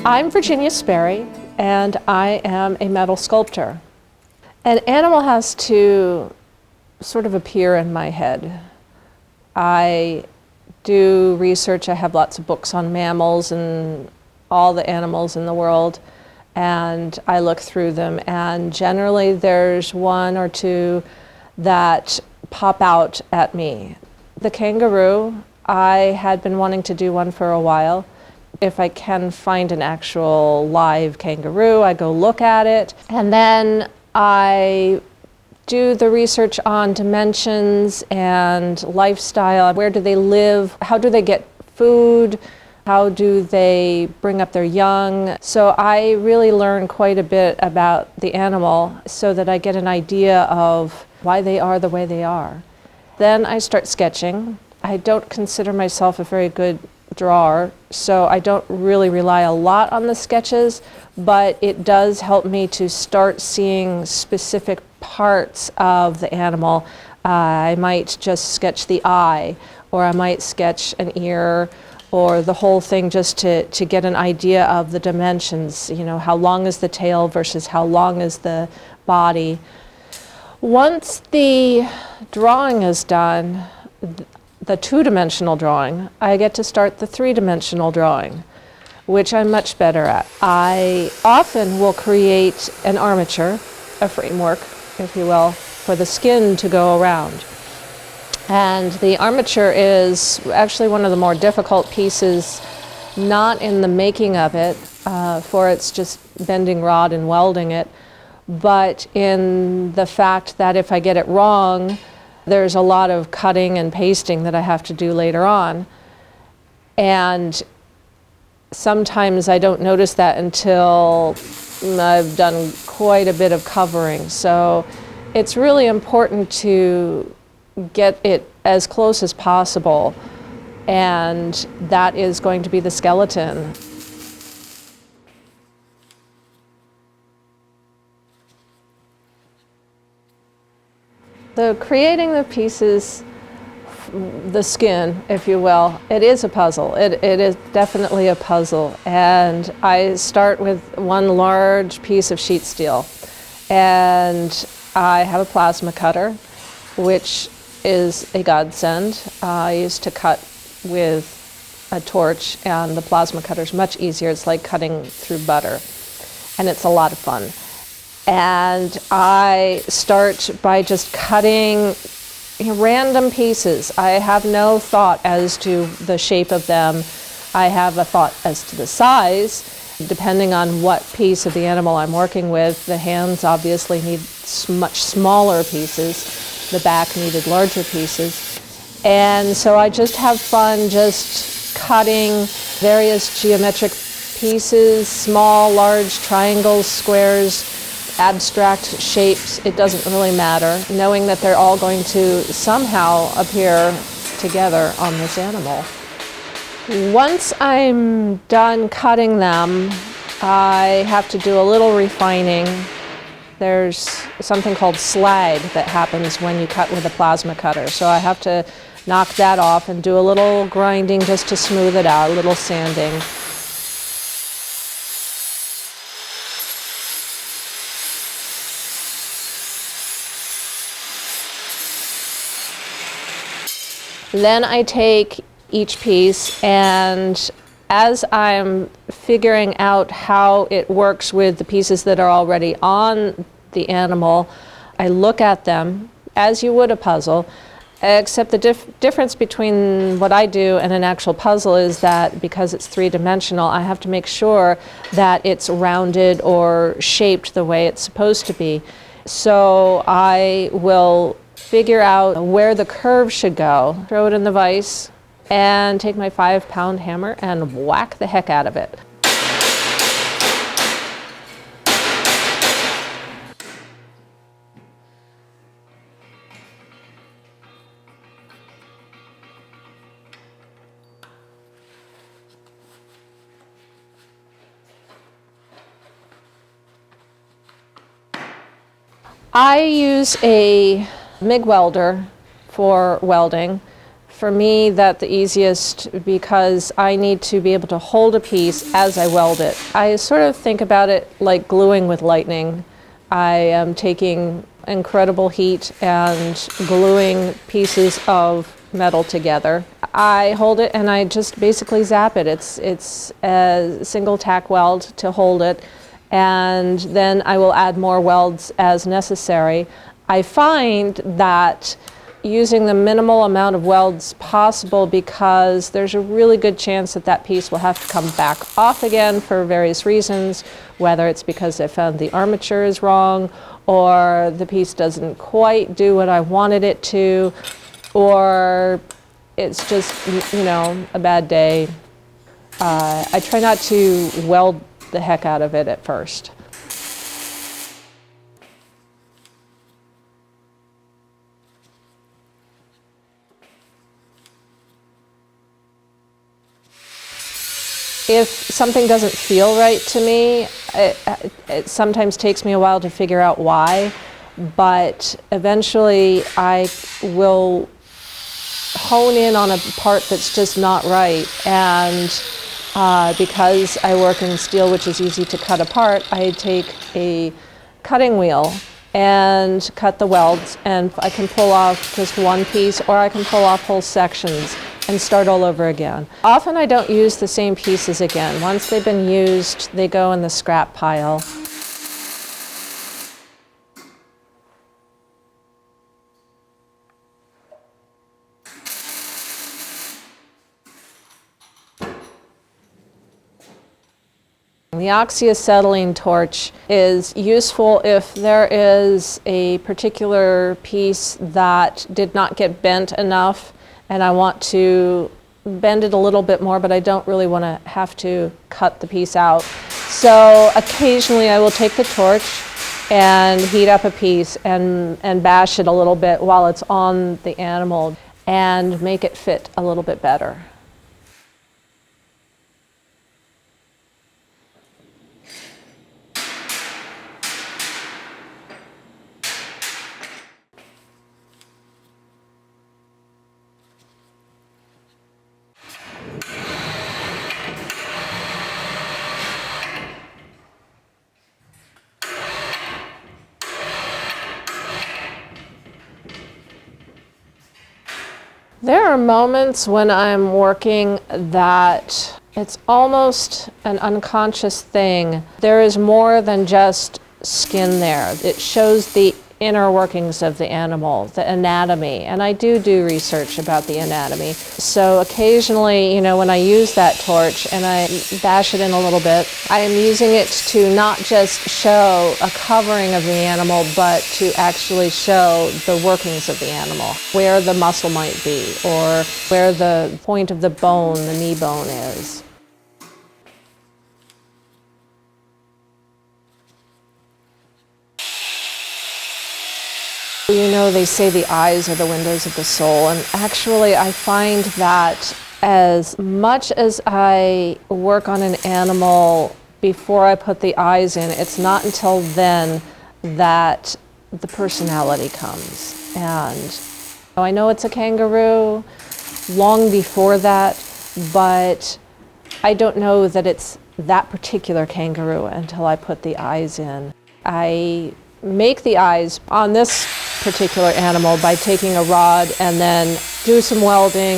I'm Virginia Sperry, and I am a metal sculptor. An animal has to sort of appear in my head. I do research. I have lots of books on mammals and all the animals in the world, and I look through them, and generally there's one or two that pop out at me. The kangaroo, I had been wanting to do one for a while. If I can find an actual live kangaroo, I go look at it, and then I do the research on dimensions and lifestyle. Where do they live? How do they get food? How do they bring up their young? So I really learn quite a bit about the animal so that I get an idea of why they are the way they are. Then I start sketching. I don't consider myself a very good drawer, so I don't really rely a lot on the sketches, but it does help me to start seeing specific parts of the animal. I might just sketch the eye, or I might sketch an ear, or the whole thing, just to get an idea of the dimensions. You know, how long is the tail versus how long is the body. Once the drawing is done, the two-dimensional drawing, I get to start the three-dimensional drawing, which I'm much better at. I often will create an armature, a framework, if you will, for the skin to go around. And the armature is actually one of the more difficult pieces, not in the making of it, for it's just bending rod and welding it, but in the fact that if I get it wrong, there's a lot of cutting and pasting that I have to do later on. And sometimes I don't notice that until I've done quite a bit of covering. So it's really important to get it as close as possible. And that is going to be the skeleton. So creating the pieces, the skin, if you will, it is a puzzle. It is definitely a puzzle. And I start with one large piece of sheet steel. And I have a plasma cutter, which is a godsend. I used to cut with a torch, and the plasma cutter is much easier. It's like cutting through butter, and it's a lot of fun. And I start by just cutting random pieces. I have no thought as to the shape of them. I have a thought as to the size, depending on what piece of the animal I'm working with. The hands obviously need much smaller pieces. The back needed larger pieces. And so I just have fun just cutting various geometric pieces, small, large, triangles, squares, abstract shapes. It doesn't really matter, knowing that they're all going to somehow appear together on this animal. Once I'm done cutting them, I have to do a little refining. There's something called slag that happens when you cut with a plasma cutter, so I have to knock that off and do a little grinding just to smooth it out, a little sanding. Then I take each piece, and as I'm figuring out how it works with the pieces that are already on the animal, I look at them as you would a puzzle, except the difference between what I do and an actual puzzle is that because it's three-dimensional, I have to make sure that it's rounded or shaped the way it's supposed to be. So I will figure out where the curve should go, throw it in the vise, and take my 5-pound hammer and whack the heck out of it. I use a MIG welder for welding for me that the easiest because I need to be able to hold a piece as I weld it. I sort of think about it like gluing with lightning. I am taking incredible heat and gluing pieces of metal together. I hold it and I just basically zap it. It's a single tack weld to hold it, and then I will add more welds as necessary. I find that using the minimal amount of welds possible because there's a really good chance that that piece will have to come back off again for various reasons, whether it's because I found the armature is wrong, or the piece doesn't quite do what I wanted it to, or it's just, you know, a bad day. I try not to weld the heck out of it at first. If something doesn't feel right to me, it sometimes takes me a while to figure out why, but eventually I will hone in on a part that's just not right, and because I work in steel, which is easy to cut apart, I take a cutting wheel and cut the welds, and I can pull off just one piece, or I can pull off whole sections and start all over again. Often I don't use the same pieces again. Once they've been used, they go in the scrap pile. The oxyacetylene torch is useful if there is a particular piece that did not get bent enough and I want to bend it a little bit more, but I don't really want to have to cut the piece out. So occasionally I will take the torch and heat up a piece and bash it a little bit while it's on the animal and make it fit a little bit better. There are moments when I'm working that it's almost an unconscious thing. There is more than just skin there. It shows the inner workings of the animal, the anatomy, and I do research about the anatomy. So occasionally, you know, when I use that torch and I bash it in a little bit, I am using it to not just show a covering of the animal, but to actually show the workings of the animal, where the muscle might be, or where the point of the bone, the knee bone is. You know, they say the eyes are the windows of the soul, and actually I find that as much as I work on an animal before I put the eyes in, it's not until then that the personality comes. And I know it's a kangaroo long before that, but I don't know that it's that particular kangaroo until I put the eyes in. I make the eyes on this particular animal by taking a rod and then do some welding,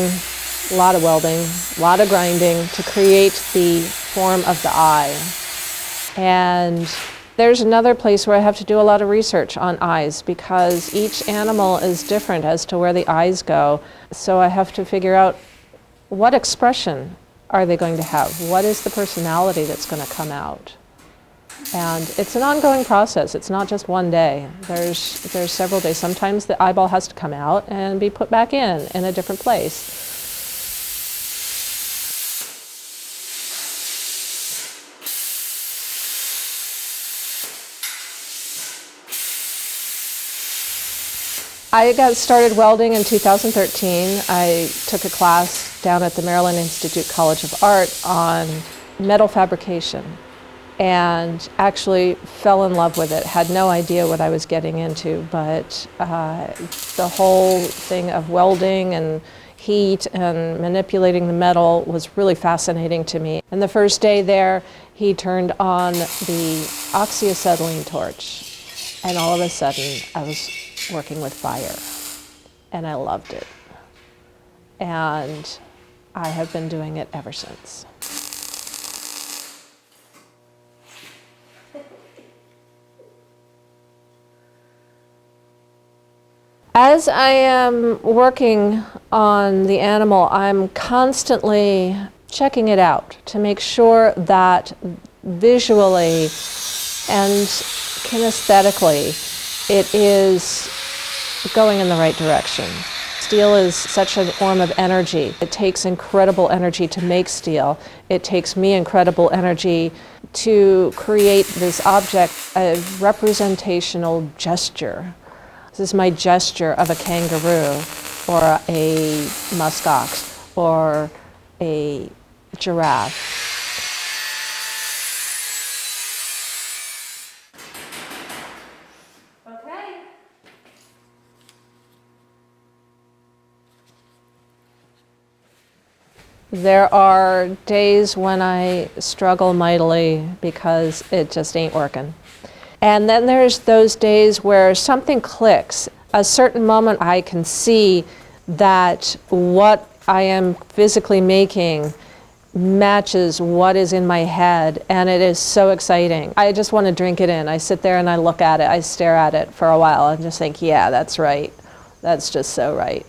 a lot of grinding to create the form of the eye. And there's another place where I have to do a lot of research on eyes because each animal is different as to where the eyes go. So I have to figure out what expression are they going to have? What is the personality that's going to come out? And it's an ongoing process. It's not just one day. There's several days. Sometimes the eyeball has to come out and be put back in a different place. I got started welding in 2013. I took a class down at the Maryland Institute College of Art on metal fabrication, and actually fell in love with it. Had no idea what I was getting into, but the whole thing of welding and heat and manipulating the metal was really fascinating to me. And the first day there, he turned on the oxyacetylene torch, and all of a sudden I was working with fire, and I loved it. And I have been doing it ever since. As I am working on the animal, I'm constantly checking it out to make sure that visually and kinesthetically it is going in the right direction. Steel is such a form of energy. It takes incredible energy to make steel. It takes me incredible energy to create this object, a representational gesture. This is my gesture of a kangaroo or a muskox or a giraffe. Okay. There are days when I struggle mightily because it just ain't working. And then there's those days where something clicks. A certain moment I can see that what I am physically making matches what is in my head, and it is so exciting. I just want to drink it in. I sit there and I look at it, I stare at it for a while and just think, yeah, that's right. That's just so right.